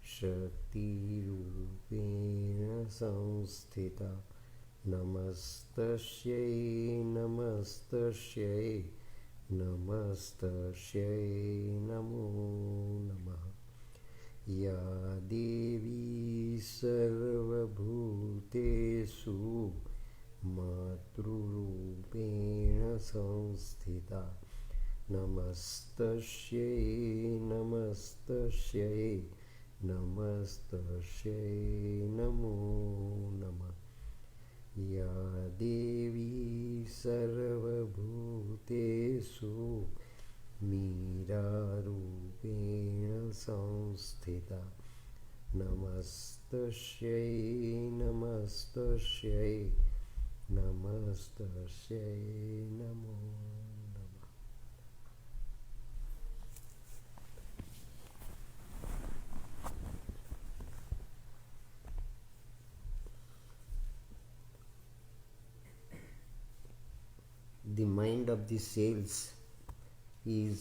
शक्तिरूपेण संस्थिता नमस्तस्यै नमस्तस्यै नमस्तस्यै नमो नमः। या देवी सर्वभूतेषु मातृरूपेण संस्थिता नमस्तस्यै नमस्तस्यै नमस्तस्यै नमो नमः। या देवी सर्वभूतेषु मीरारूपेण संस्थिता नमस्तस्यै नमस्तस्यै नमस्तस्यै नमो नमः। The mind of the cells is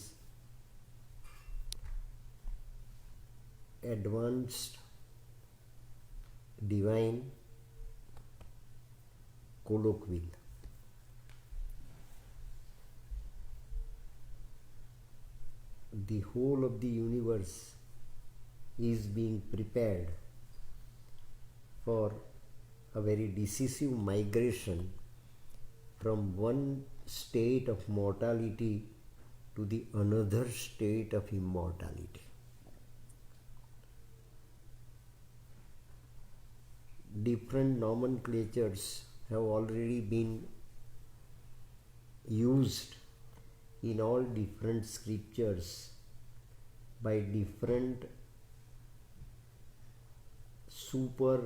advanced divine colloquial. The whole of the universe is being prepared for a very decisive migration from one state of mortality to the another state of immortality. Different nomenclatures have already been used in all different scriptures by different super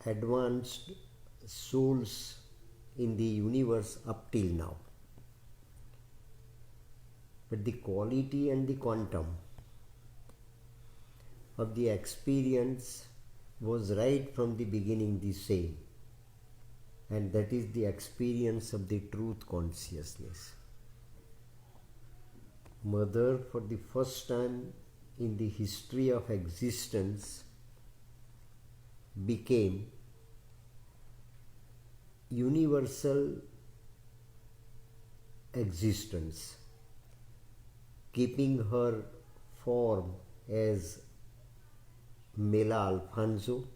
advanced souls in the universe up till now. But the quality and the quantum of the experience was right from the beginning the same, and that is the experience of the truth consciousness. Mother, for the first time in the history of existence, became universal existence, keeping her form as Mela Alfonso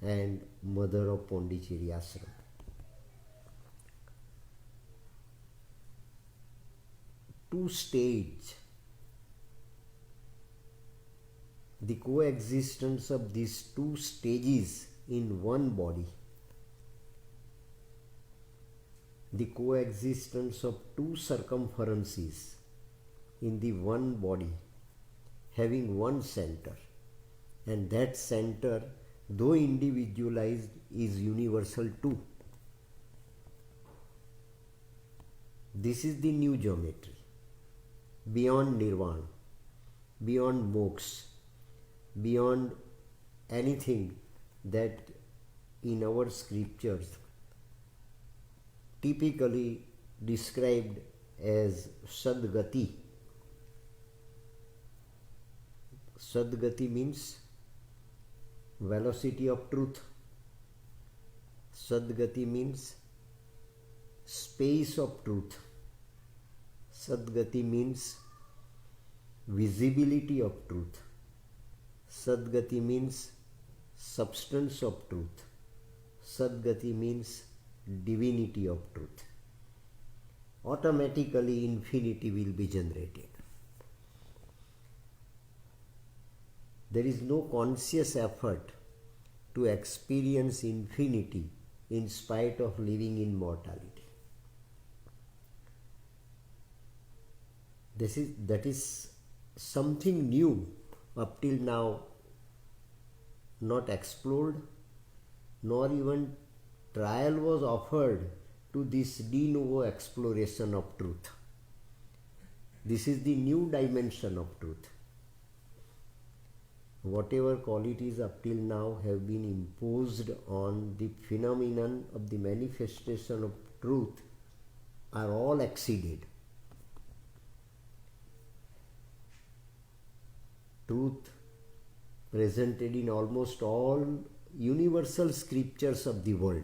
and Mother of Pondicherry Ashram. Two stages, the coexistence of these two stages in one body, the coexistence of two circumferences in the one body having one center, and that center, though individualized, is universal too. This is the new geometry, beyond nirvana, beyond moksha, beyond anything that in our scriptures typically described as Sadgati. Sadgati means velocity of truth. Sadgati means space of truth. Sadgati means visibility of truth. Sadgati means substance of truth. Sadgati means divinity of truth. Automatically infinity will be generated. There is no conscious effort to experience infinity in spite of living in mortality. That is something new, up till now not explored, nor even trial was offered to this de novo exploration of truth. This is the new dimension of truth. Whatever qualities up till now have been imposed on the phenomenon of the manifestation of truth are all exceeded. Truth presented in almost all universal scriptures of the world.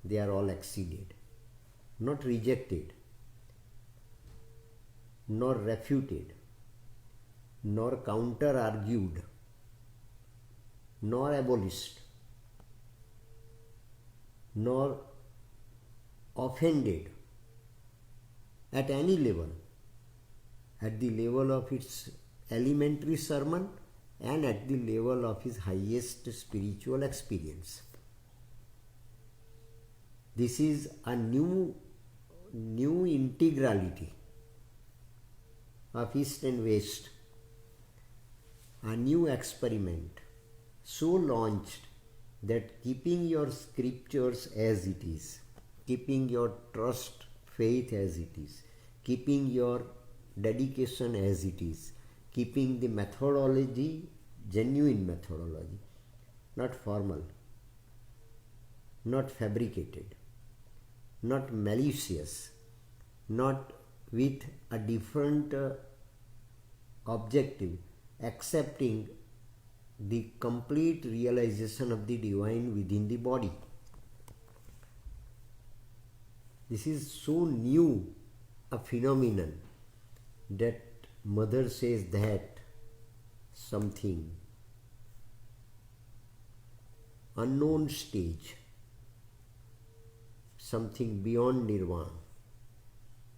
They are all acceded, not rejected, nor refuted, nor counter-argued, nor abolished, nor offended at any level, at the level of its elementary sermon and at the level of his highest spiritual experience. This is a new integrality of East and West, a new experiment so launched that keeping your scriptures as it is, keeping your trust, faith as it is, keeping your dedication as it is, keeping the methodology, genuine methodology, not formal, not fabricated, not malicious, not with a different objective, accepting the complete realization of the divine within the body. This is so new a phenomenon that Mother says that something unknown stage, something beyond nirvana,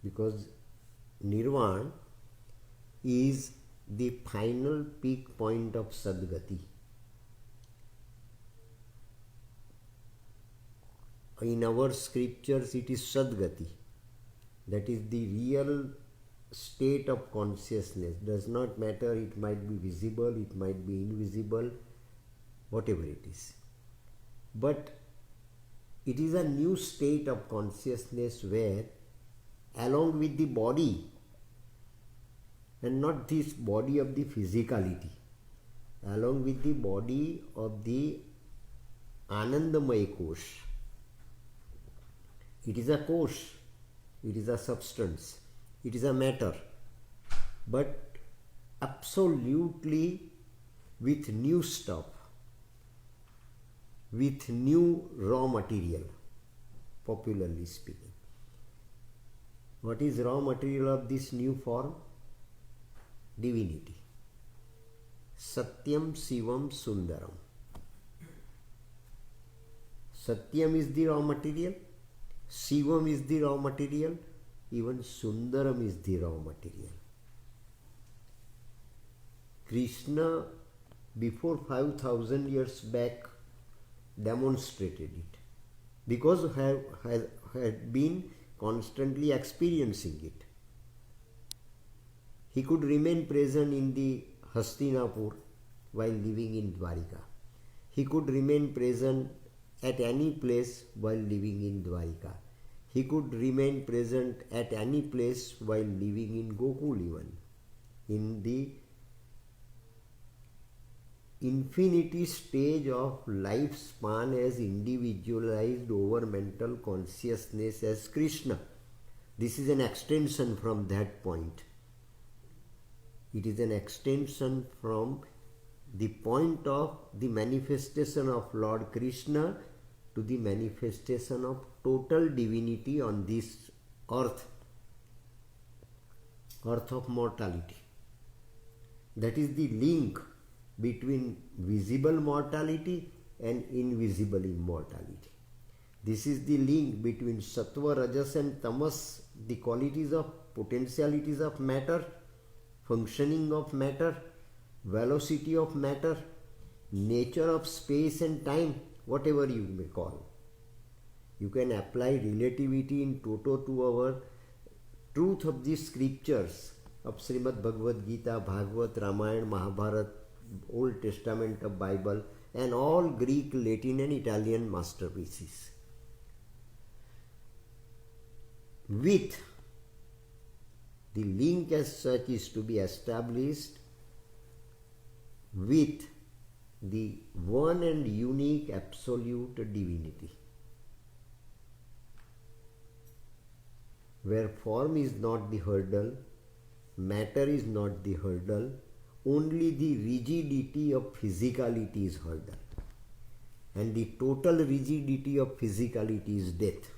because nirvana is the final peak point of Sadgati. In our scriptures it is Sadgati, that is the real state of consciousness. Does not matter, it might be visible, it might be invisible, whatever it is. But it is a new state of consciousness where, along with the body, and not this body of the physicality, along with the body of the Anandamaya Kosh, it is a Kosh, it is a substance, it is a matter, but absolutely with new stuff, with new raw material, popularly speaking. What is raw material of this new form? Divinity. Satyam Shivam Sundaram. Satyam is the raw material, Shivam is the raw material, even Sundaram is the raw material. Krishna, before 5,000 years back, demonstrated it because had been constantly experiencing it. He could remain present in the Hastinapur while living in Dwarika. He could remain present at any place while living in Dwarika. He could remain present at any place while living in Gokul even. In the infinity stage of lifespan as individualized over mental consciousness as Krishna. This is an extension from that point. It is an extension from the point of the manifestation of Lord Krishna to the manifestation of total divinity on this earth of mortality. That is the link between visible mortality and invisible immortality. This is the link between Sattva, Rajas and Tamas, the qualities of potentialities of matter, functioning of matter, velocity of matter, nature of space and time, whatever you may call. You can apply relativity in toto to our truth of the scriptures of Srimad Bhagavad Gita, Bhagavad, Ramayana, Mahabharata, Old Testament of Bible, and all Greek, Latin and Italian masterpieces. With the link as such is to be established with the one and unique absolute divinity, where form is not the hurdle, matter is not the hurdle, only the rigidity of physicality is hurdle, and the total rigidity of physicality is death.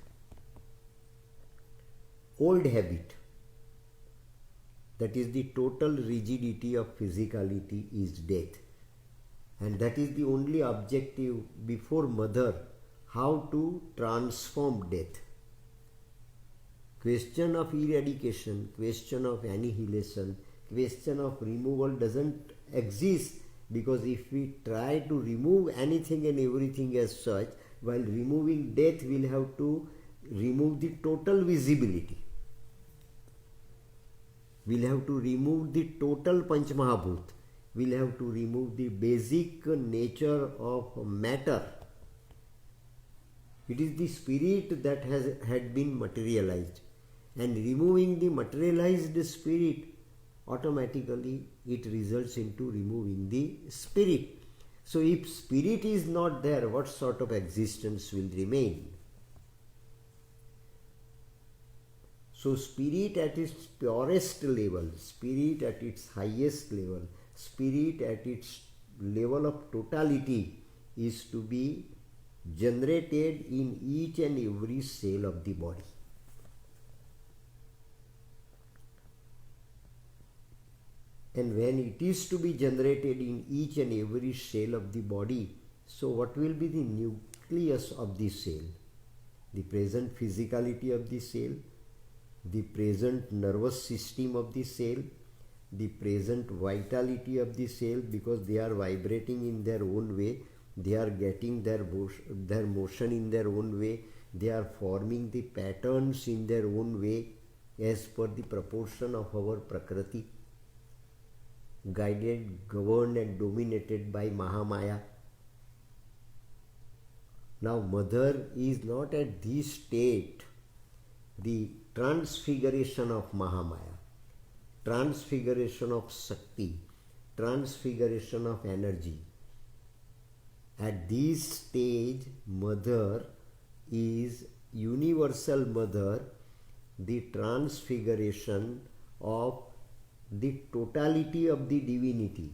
Old habit, that is the total rigidity of physicality, is death, and that is the only objective before mother, how to transform death. Question of eradication, question of annihilation, question of removal doesn't exist, because if we try to remove anything and everything as such, while removing death we'll have to remove the total visibility. We'll have to remove the total Panchmahabhut. We'll have to remove the basic nature of matter. It is the spirit that had been materialized, and removing the materialized spirit, automatically it results into removing the spirit. So if spirit is not there, what sort of existence will remain? So spirit at its purest level, spirit at its highest level, spirit at its level of totality is to be generated in each and every cell of the body. And when it is to be generated in each and every cell of the body, so what will be the nucleus of the cell? The present physicality of the cell, the present nervous system of the cell, the present vitality of the cell, because they are vibrating in their own way, they are getting their motion in their own way, they are forming the patterns in their own way as per the proportion of our Prakriti, guided, governed and dominated by Mahamaya. Now mother is not at this state, the transfiguration of Mahamaya, transfiguration of Shakti, transfiguration of energy. At this stage, mother is universal mother, the transfiguration of the totality of the divinity,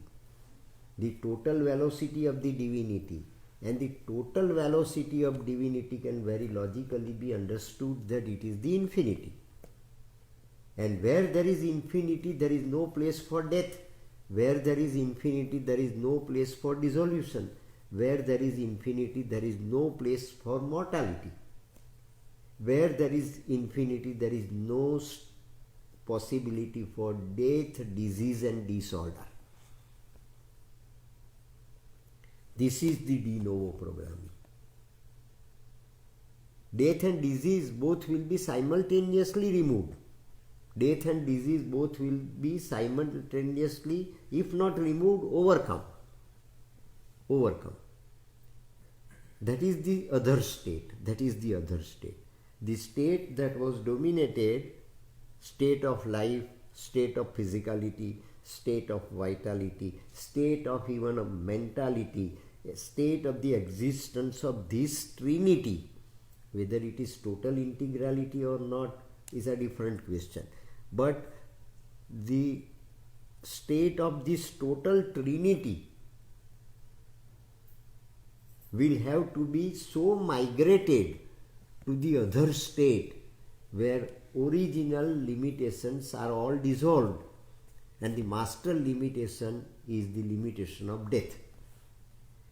the total velocity of the divinity. And the total velocity of divinity can very logically be understood that it is the infinity. And where there is infinity, there is no place for death. Where there is infinity, there is no place for dissolution. Where there is infinity, there is no place for mortality. Where there is infinity, there is no possibility for death, disease and disorder. This is the de novo programming. Death and disease both will be simultaneously removed. Death and disease both will be simultaneously, if not removed, overcome. That is the other state. That is the other state. The state that was dominated, state of life, state of physicality, state of vitality, state of even of mentality, a state of the existence of this trinity. Whether it is total integrality or not is a different question. But the state of this total trinity will have to be so migrated to the other state where original limitations are all dissolved, and the master limitation is the limitation of death,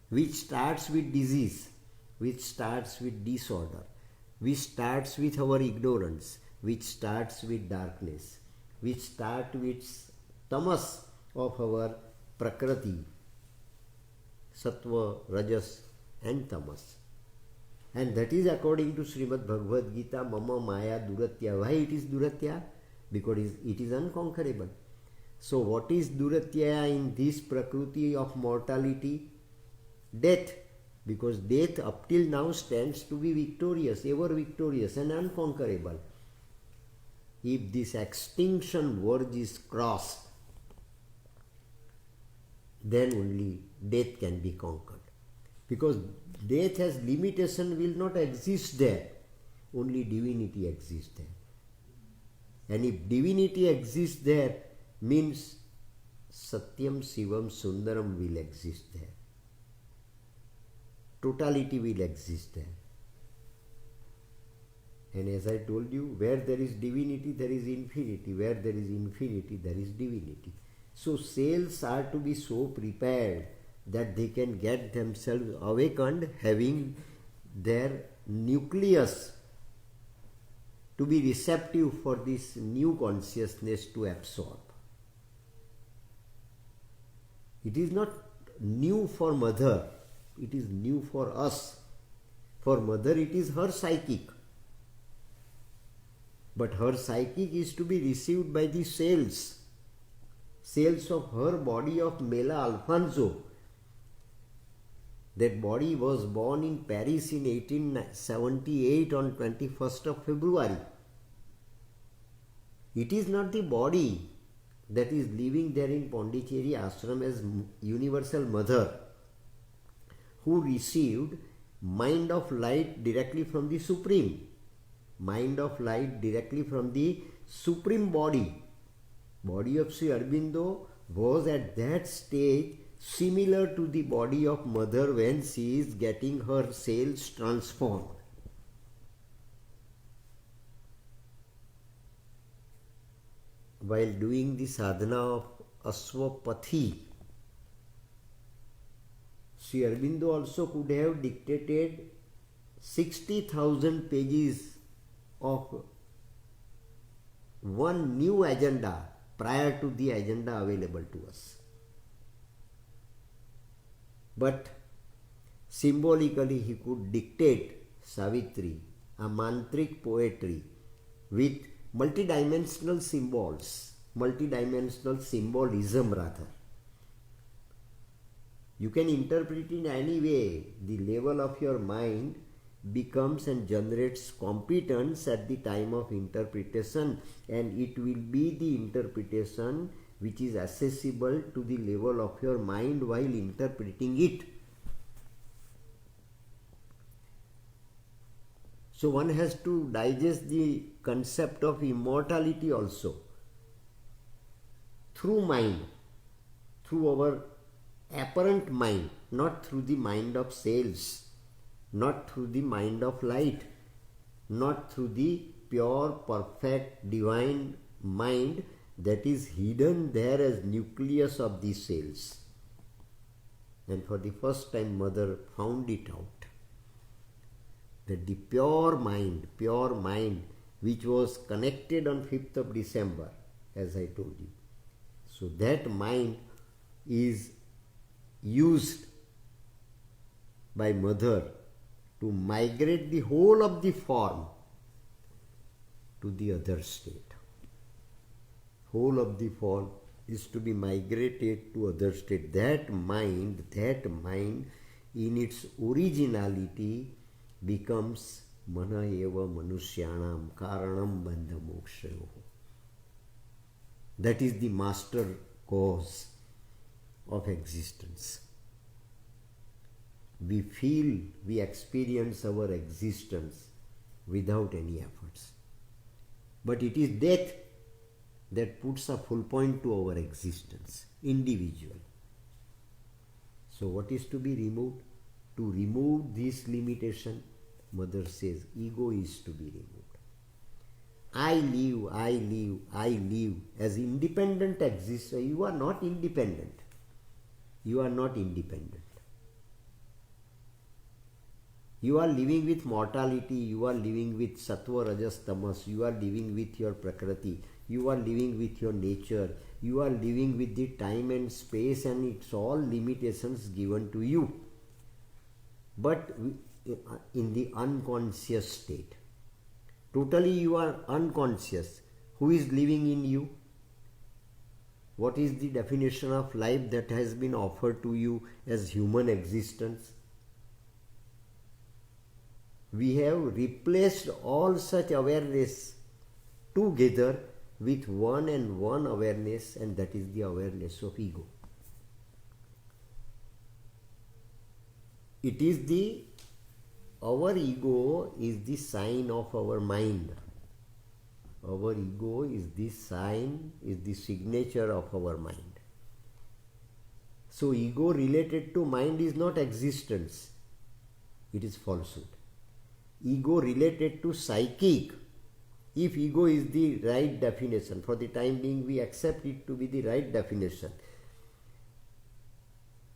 which starts with disease, which starts with disorder, which starts with our ignorance, which starts with darkness, which starts with tamas of our prakriti, sattva, rajas and tamas. And that is according to Srimad Bhagavad Gita, Mama Maya Duratya. Why it is Duratya? Because it is unconquerable. So what is Duratya in this prakriti of mortality? Death. Because death up till now stands to be victorious, ever victorious and unconquerable. If this extinction verge is crossed, then only death can be conquered. Because death as limitation will not exist there. Only divinity exists there. And if divinity exists there, means Satyam, Shivam, Sundaram will exist there. Totality will exist there. And as I told you, where there is divinity, there is infinity. Where there is infinity, there is divinity. So cells are to be so prepared that they can get themselves awakened, having their nucleus to be receptive for this new consciousness to absorb. It is not new for mother, it is new for us. For mother, it is her psychic. But her psychic is to be received by the cells of her body of Mela Alfonso. That body was born in Paris in 1878 on 21st of February. It is not the body that is living there in Pondicherry ashram as universal mother who received mind of light directly from the Supreme. Mind of light directly from the Supreme Body. Body of Sri Aurobindo was at that stage similar to the body of mother when she is getting her cells transformed. While doing the sadhana of Ashwapathi, Sri Aurobindo also could have dictated 60,000 pages of one new agenda prior to the agenda available to us. But symbolically he could dictate Savitri, a mantric poetry with multidimensional symbols, multidimensional symbolism rather. You can interpret in any way. The level of your mind becomes and generates competence at the time of interpretation, and it will be the interpretation which is accessible to the level of your mind while interpreting it. So one has to digest the concept of immortality also through mind, through our apparent mind, not through the mind of cells, not through the mind of light, not through the pure, perfect, divine mind that is hidden there as nucleus of the cells. And for the first time mother found it out, that the pure mind which was connected on 5th of December, as I told you. So that mind is used by mother to migrate the whole of the form to the other state. Whole of the form is to be migrated to other state. That mind in its originality becomes mana eva manushyanam karanam bandha mokshayo. That is the master cause of existence. We feel, we experience our existence without any efforts. But it is death that puts a full point to our existence, individual. So what is to be removed? To remove this limitation, mother says, ego is to be removed. I live as independent existence. You are not independent. You are not independent. You are living with mortality, you are living with sattva, rajas, tamas, you are living with your prakriti, you are living with your nature, you are living with the time and space, and it's all limitations given to you. But in the unconscious state. Totally you are unconscious. Who is living in you? What is the definition of life that has been offered to you as human existence? We have replaced all such awareness together with one and one awareness, and that is the awareness of ego. It is our ego is the sign of our mind. Our ego is the sign, is the signature of our mind. So ego related to mind is not existence, it is falsehood. Ego related to psychic, if ego is the right definition, for the time being we accept it to be the right definition.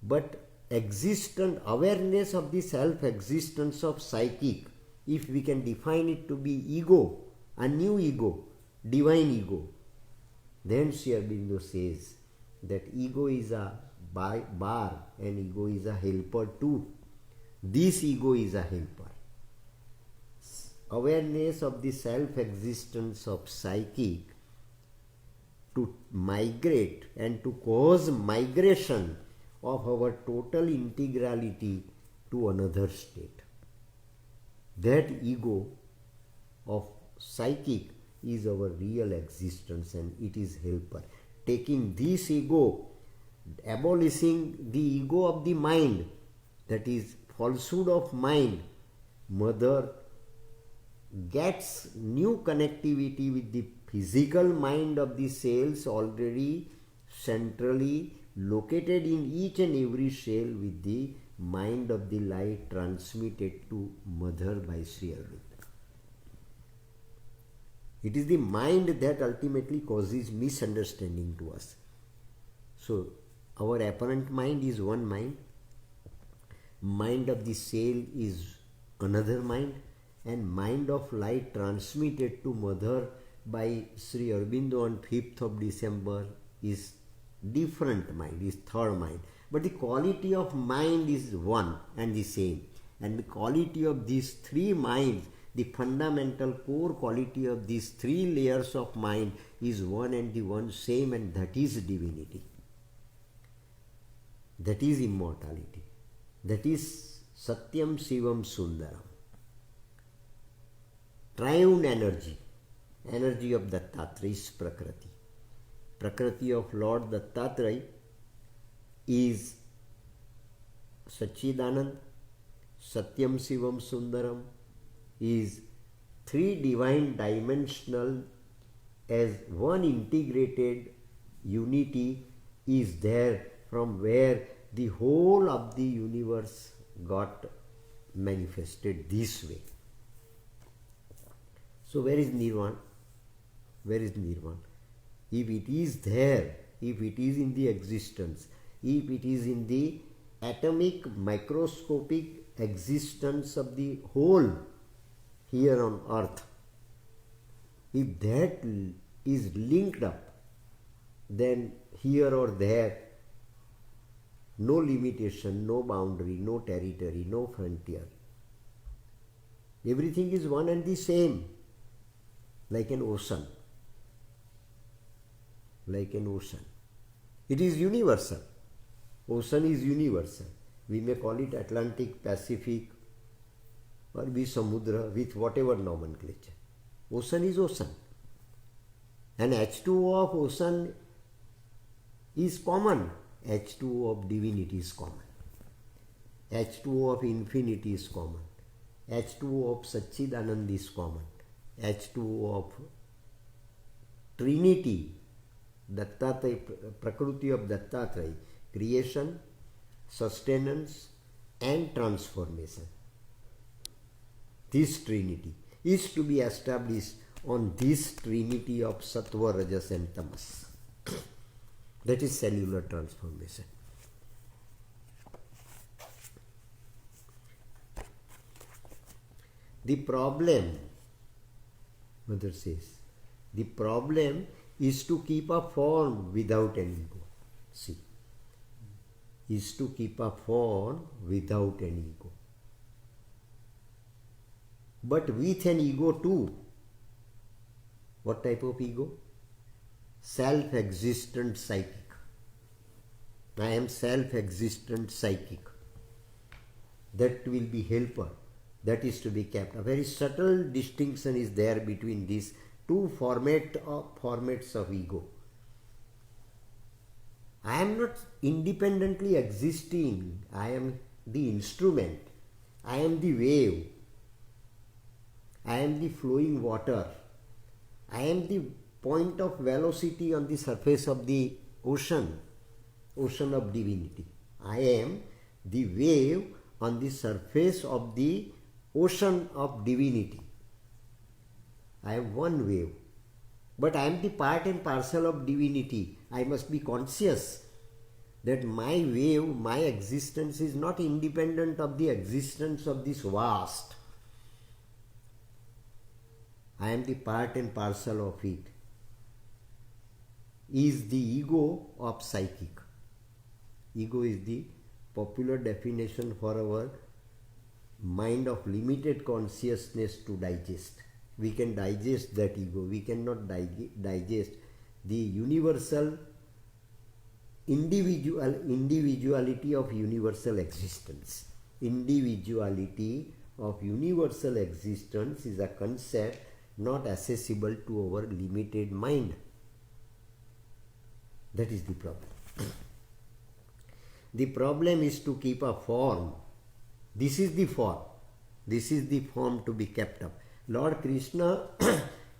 But existent awareness of the self-existence of psychic, if we can define it to be ego, a new ego, divine ego, then Sri Aurobindo says that ego is a bar and ego is a helper too. This ego is a helper. Awareness of the self-existence of psychic to migrate and to cause migration of our total integrality to another state. That ego of psychic is our real existence and it is helper. Taking this ego, abolishing the ego of the mind, that is falsehood of mind, mother gets new connectivity with the physical mind of the cells already centrally located in each and every cell with the mind of the light transmitted to mother by Sri Aurobindo. It is the mind that ultimately causes misunderstanding to us. So our apparent mind is one mind, mind of the cell is another mind, and mind of light transmitted to mother by Sri Aurobindo on 5th of December is different mind, is third mind. But the quality of mind is one and the same. And the quality of these three minds, the fundamental core quality of these three layers of mind is one and the one same, and that is divinity. That is immortality. That is Satyam Shivam Sundaram. Triune energy, energy of Dattatreya is Prakriti. Prakriti of Lord Dattatreya is Satchidanand, Satyam Shivam Sundaram is three divine dimensional as one integrated unity is there from where the whole of the universe got manifested this way. So where is Nirvana? Where is Nirvana? If it is there, if it is in the existence, if it is in the atomic microscopic existence of the whole here on earth, if that is linked up, then here or there, no limitation, no boundary, no territory, no frontier. Everything is one and the same, like an ocean. Like an ocean. It is universal. Ocean is universal. We may call it Atlantic, Pacific, or Samudra with whatever nomenclature. Ocean is ocean. And H2O of ocean is common. H2O of divinity is common. H2O of infinity is common. H2O of Satchidanand is common. H2O of Trinity, Dattatreya, Prakriti of Dattatreya, creation, sustenance and transformation. This Trinity is to be established on this Trinity of Sattva, Rajas and Tamas. That is cellular transformation. The problem, Mother says, the problem is to keep a form without an ego. See, is to keep a form without an ego. But with an ego too. What type of ego? Self-existent psychic. I am self-existent psychic. That will be helper. That is to be kept. A very subtle distinction is there between these two formats of ego. I am not independently existing. I am the instrument. I am the wave. I am the flowing water. I am the point of velocity on the surface of the ocean, ocean of divinity. I am the wave on the surface of the ocean of divinity. I am one wave. But I am the part and parcel of divinity. I must be conscious that my wave, my existence is not independent of the existence of this vast. I am the part and parcel of it. Is the ego of psychic. Ego is the popular definition for our mind of limited consciousness to digest. We can digest that ego. We cannot digest the universal individuality of universal existence. Individuality of universal existence is a concept not accessible to our limited mind. That is the problem. The problem is to keep a form. This is the form. This is the form to be kept up. Lord Krishna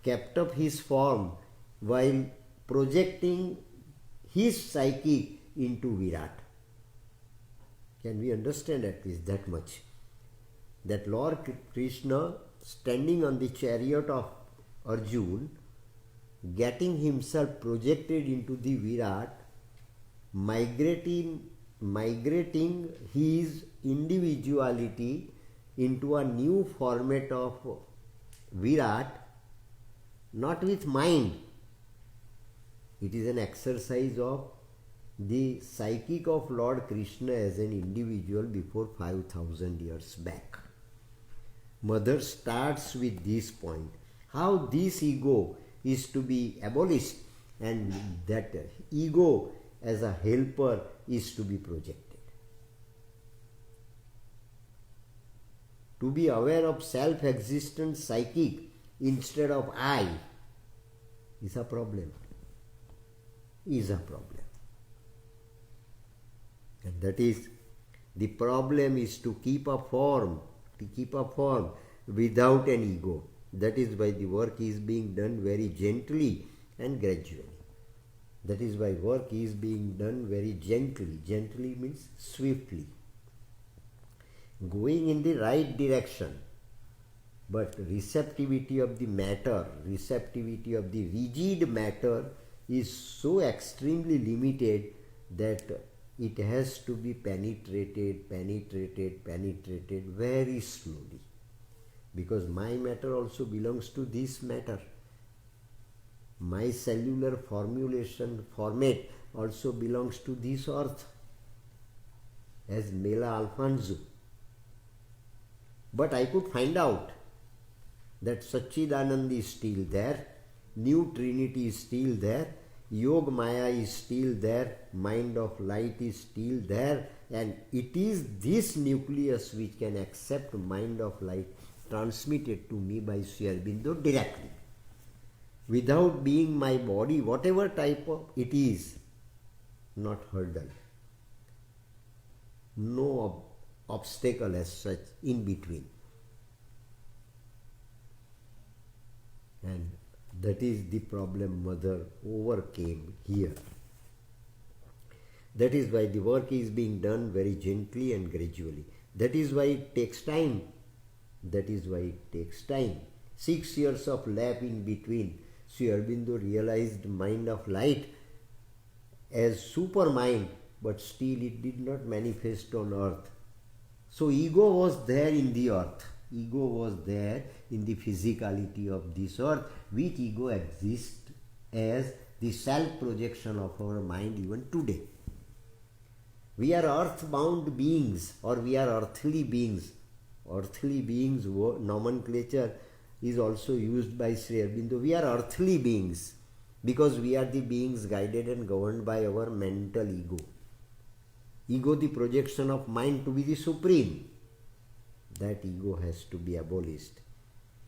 kept up his form while projecting his psyche into Virat. Can we understand at least that much? That Lord Krishna, standing on the chariot of Arjuna, getting himself projected into the Virat, migrating his individuality into a new format of Virat, not with mind. It is an exercise of the psychic of Lord Krishna as an individual before 5,000 years back. Mother starts with this point. How this ego is to be abolished and that ego as a helper is to be projected. To be aware of self-existent psychic instead of I is a problem. And that is, the problem is to keep a form without an ego. That is why the work is being done very gently and gradually. That is why work is being done very gently. Gently means swiftly. Going in the right direction. But receptivity of the matter, receptivity of the rigid matter is so extremely limited that it has to be penetrated very slowly. Because my matter also belongs to this matter. My cellular format also belongs to this earth, as Mela Alfonso. But I could find out that Satchidanand is still there, New Trinity is still there, Yog Maya is still there, Mind of Light is still there, and it is this nucleus which can accept Mind of Light transmitted to me by Sri Aurobindo directly. Without being my body, whatever type of it is, not hurdle. No obstacle as such in between. And that is the problem Mother overcame here. That is why the work is being done very gently and gradually. That is why it takes time. 6 years of lap in between. Sri Aurobindo realized Mind of Light as supermind, but still it did not manifest on earth. So ego was there in the earth. Ego was there in the physicality of this earth, which ego exists as the self-projection of our mind even today. We are earthbound beings, or we are earthly beings. Earthly beings nomenclature is also used by Sri Aurobindo. We are earthly beings because we are the beings guided and governed by our mental ego. Ego, the projection of mind to be the supreme. That ego has to be abolished.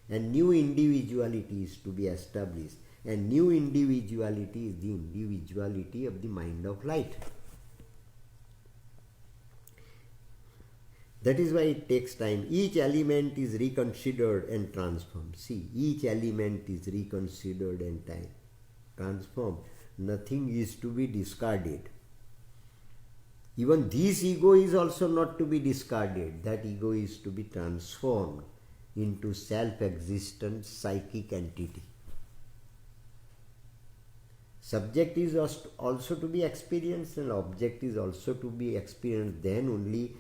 And new individuality is to be established. And new individuality is the individuality of the Mind of Light. That is why it takes time. Each element is reconsidered and transformed. See, each element is reconsidered and transformed. Nothing is to be discarded. Even this ego is also not to be discarded. That ego is to be transformed into self-existent psychic entity. Subject is also to be experienced and object is also to be experienced. Then only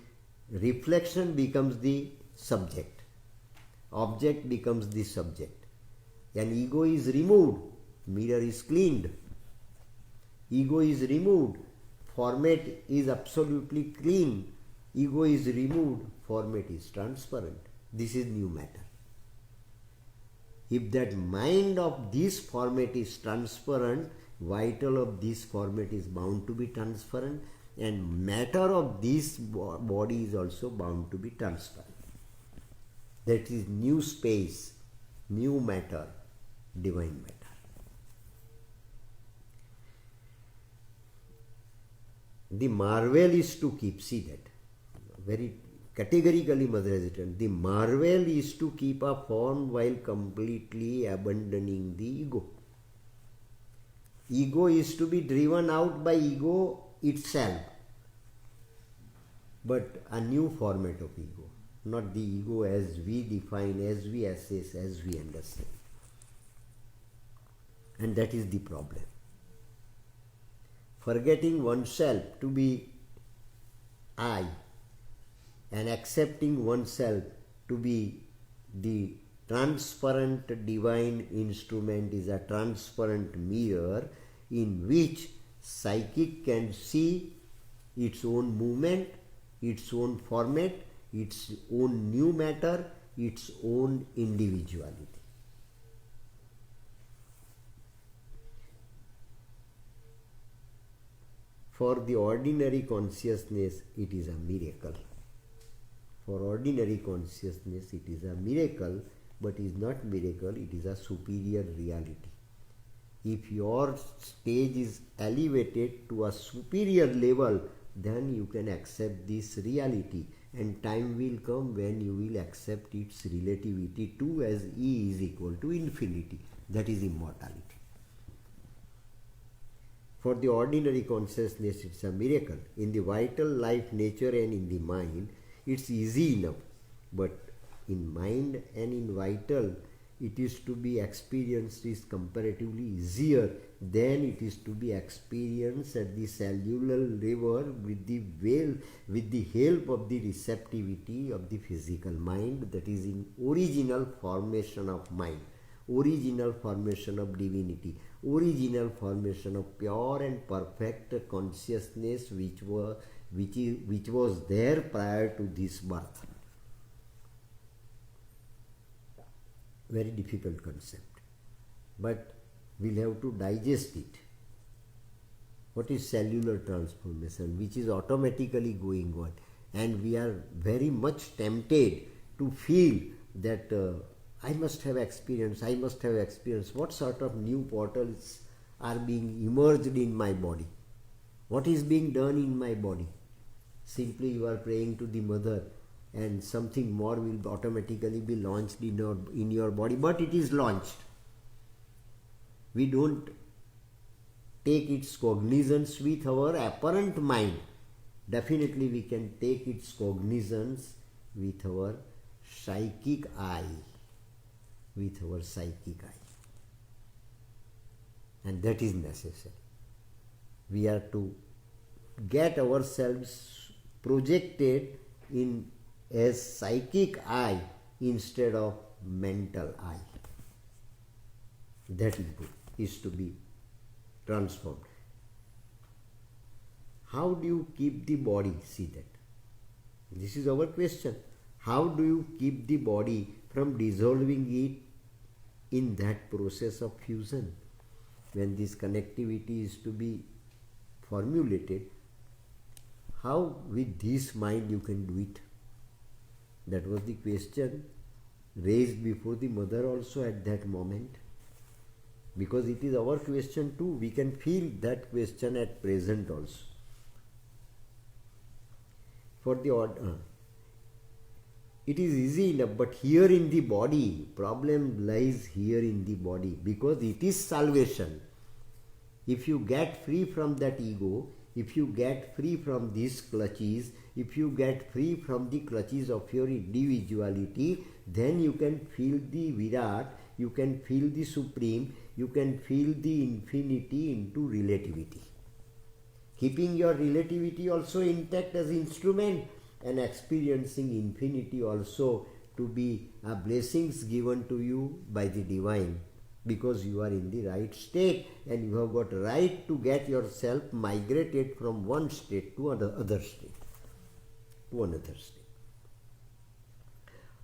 reflection becomes the subject. Object becomes the subject. And ego is removed. Mirror is cleaned. Ego is removed. Format is absolutely clean. Ego is removed. Format is transparent. This is new matter. If that mind of this format is transparent, vital of this format is bound to be transparent, and matter of this body is also bound to be transparent. That is new space, new matter, divine matter. The marvel is to keep, see that, very categorically Mother has written, the marvel is to keep a form while completely abandoning the ego. Ego is to be driven out by ego itself, but a new format of ego, not the ego as we define, as we assess, as we understand. And that is the problem. Forgetting oneself to be I and accepting oneself to be the transparent divine instrument is a transparent mirror in which psychic can see its own movement, its own format, its own new matter, its own individuality. For the ordinary consciousness, it is a miracle. For ordinary consciousness, it is a miracle, but is not miracle, it is a superior reality. If your stage is elevated to a superior level, then you can accept this reality, and time will come when you will accept its relativity too, as E is equal to infinity. That is immortality. For the ordinary consciousness, it's a miracle. In the vital life, nature, and in the mind, it's easy enough. But in mind and in vital, it is to be experienced is comparatively easier than it is to be experienced at the cellular level with the help of the receptivity of the physical mind, that is in original formation of mind, original formation of divinity, original formation of pure and perfect consciousness which was there prior to this birth. Very difficult concept, but we'll have to digest it. What is cellular transformation, which is automatically going on, and we are very much tempted to feel that I must have experience. What sort of new portals are being emerged in my body? What is being done in my body? Simply you are praying to the mother and something more will automatically be launched in your body, but it is launched. We don't take its cognizance with our apparent mind. Definitely we can take its cognizance with our psychic eye. And that is necessary. We are to get ourselves projected in as psychic eye instead of mental eye. That is to be transformed. How do you keep the body? See that. This is our question. How do you keep the body from dissolving it in that process of fusion? When this connectivity is to be formulated, how with this mind you can do it? That was the question raised before the mother also at that moment. Because it is our question too. We can feel that question at present also. For the it is easy enough, but here in the body, problem lies here in the body, because it is salvation. If you get free from that ego, if you get free from these clutches, if you get free from the clutches of your individuality, then you can feel the Virat, you can feel the Supreme, you can feel the infinity into relativity. Keeping your relativity also intact as instrument, and experiencing infinity also to be a blessings given to you by the divine, because you are in the right state and you have got right to get yourself migrated from one state to another state.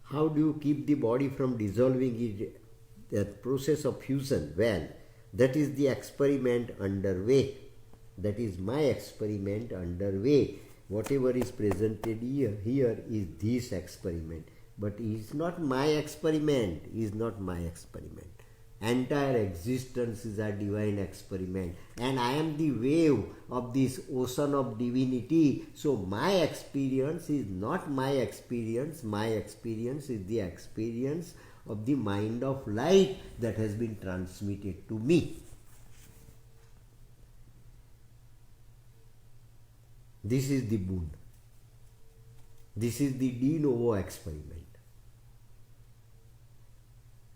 How do you keep the body from dissolving in that process of fusion? Well, that is the experiment underway. That is my experiment underway. Whatever is presented here is this experiment. But it is not my experiment. It is not my experiment. Entire existence is a divine experiment. And I am the wave of this ocean of divinity. So my experience is not my experience. My experience is the experience of the mind of light that has been transmitted to me. This is the boon. This is the de novo experiment.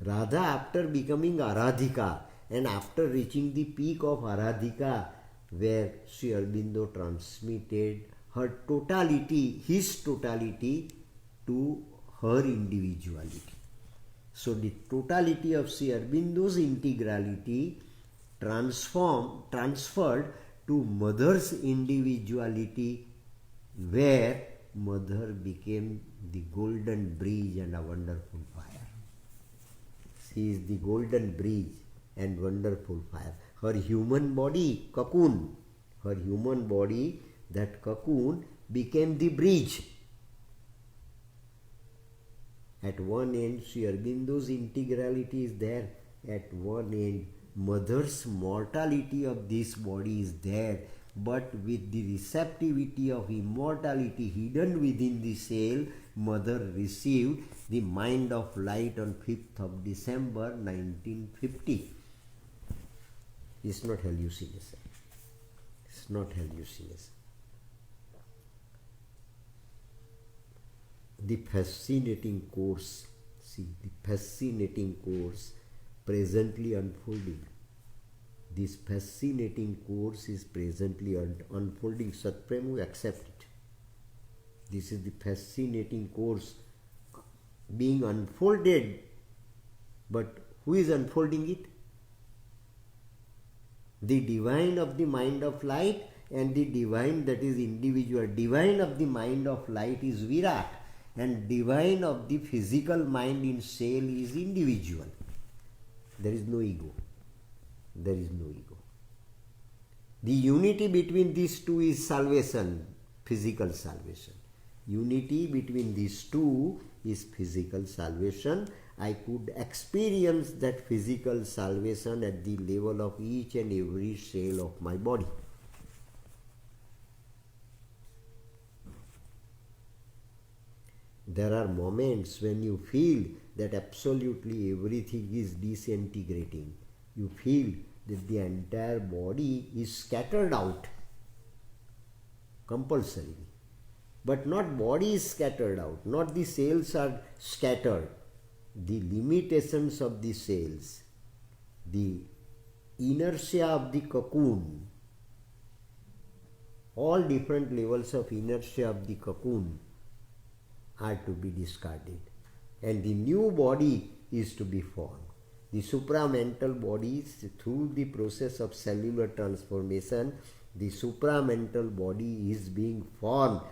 Radha, after becoming Aradhika and after reaching the peak of Aradhika, where Sri Aurobindo transmitted her totality, his totality, to her individuality. So the totality of Sri Aurobindo's integrality transferred to Mother's individuality, where Mother became the golden bridge and a wonderful fire. She is the golden bridge and wonderful fire. Her human body, cocoon, her human body, that cocoon became the bridge. At one end, Sri Aurobindo's integrality is there. At one end, Mother's mortality of this body is there. But with the receptivity of immortality hidden within the cell, Mother received the mind of light on 5th of December 1950. It's not hallucination. It's not hallucination. The fascinating course, the fascinating course presently unfolding. This fascinating course is presently unfolding. Satprem will accept it. This is the fascinating course being unfolded. But who is unfolding it? The divine of the mind of light and the divine that is individual. Divine of the mind of light is Virat, and divine of the physical mind in cell is individual. There is no ego. There is no ego. The unity between these two is salvation, physical salvation. Unity between these two is physical salvation. I could experience that physical salvation at the level of each and every cell of my body. There are moments when you feel that absolutely everything is disintegrating. You feel that the entire body is scattered out compulsorily. But not body is scattered out, not the cells are scattered. The limitations of the cells, the inertia of the cocoon, all different levels of inertia of the cocoon are to be discarded, and the new body is to be formed. The supramental bodies, through the process of cellular transformation, the supramental body is being formed,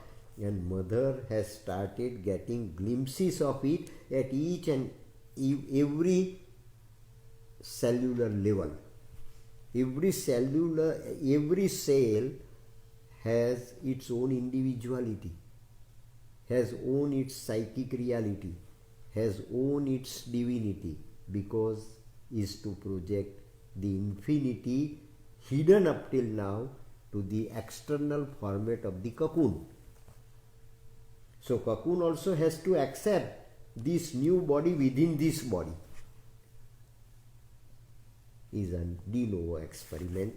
and Mother has started getting glimpses of it at each and every cellular level. Every cell has its own individuality, has own its psychic reality, has own its divinity, because is to project the infinity hidden up till now to the external format of the cocoon. So cocoon also has to accept this new body within this body. Is a de novo experiment.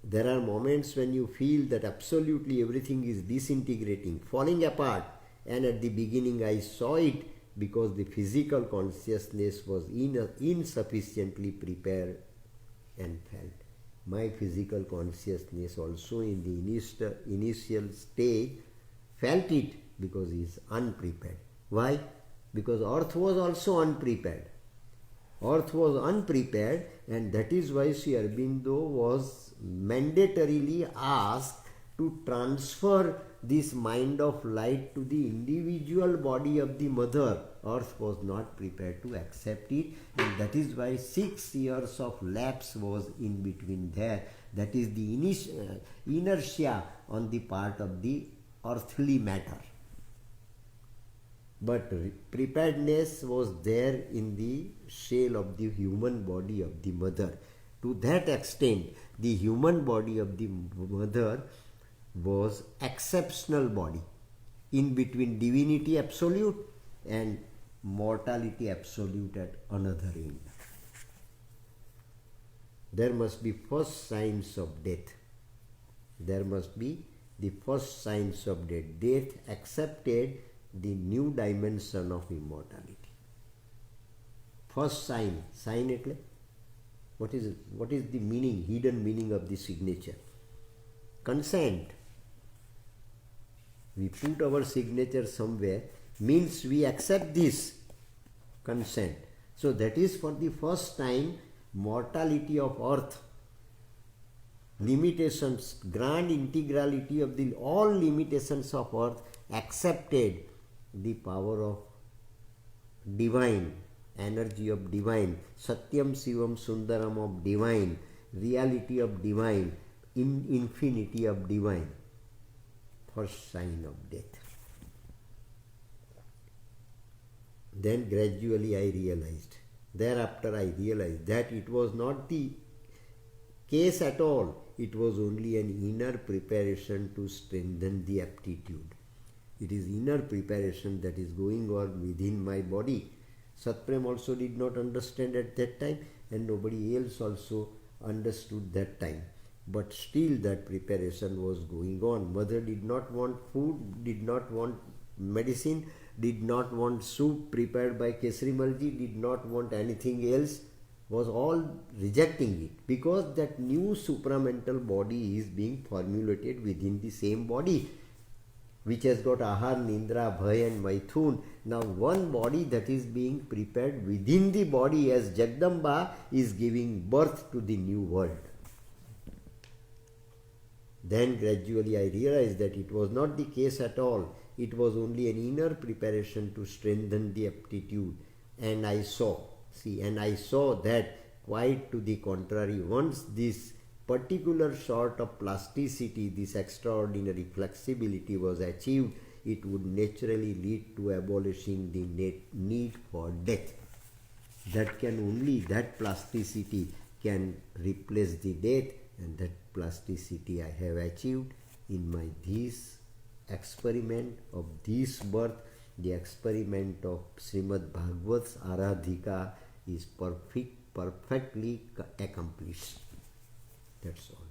There are moments when you feel that absolutely everything is disintegrating, falling apart, and at the beginning I saw it because the physical consciousness was insufficiently prepared and felt. My physical consciousness also in the initial stage felt it because he is unprepared. Why? Because earth was also unprepared. Earth was unprepared, and that is why Sri Aurobindo was mandatorily asked to transfer this mind of light to the individual body of the mother. Earth was not prepared to accept it, and that is why 6 years of lapse was in between there. That is the inertia on the part of the earthly matter. But preparedness was there in the shell of the human body of the mother. To that extent, the human body of the mother was exceptional body in between divinity absolute and mortality absolute at another end. There must be first signs of death. There must be the first signs of death. Death accepted the new dimension of immortality. First sign એટલે what is the meaning, hidden meaning of the signature? Consent. We put our signature somewhere means we accept this consent. So that is for the first time mortality of earth, limitations, grand integrality of the all limitations of earth accepted the power of divine, energy of divine, Satyam Shivam Sundaram of divine, reality of divine, infinity of divine. First sign of death. Then gradually I realized, thereafter I realized that it was not the case at all. It was only an inner preparation to strengthen the aptitude. It is inner preparation that is going on within my body. Satprem also did not understand at that time, and nobody else also understood that time. But still that preparation was going on. Mother did not want food, did not want medicine, did not want soup prepared by Kesari Malji, did not want anything else, was all rejecting it because that new supramental body is being formulated within the same body, which has got Ahar, Nindra, Bhay and Maithun. Now one body that is being prepared within the body as Jagdamba is giving birth to the new world. Then gradually I realized that it was not the case at all. It was only an inner preparation to strengthen the aptitude. And I saw that quite to the contrary, once this particular sort of plasticity, this extraordinary flexibility was achieved, it would naturally lead to abolishing the need for death. That plasticity can replace the death, and that plasticity I have achieved in my this experiment of this birth. The experiment of Srimad Bhagavata's Aradhika is perfectly accomplished. That's all.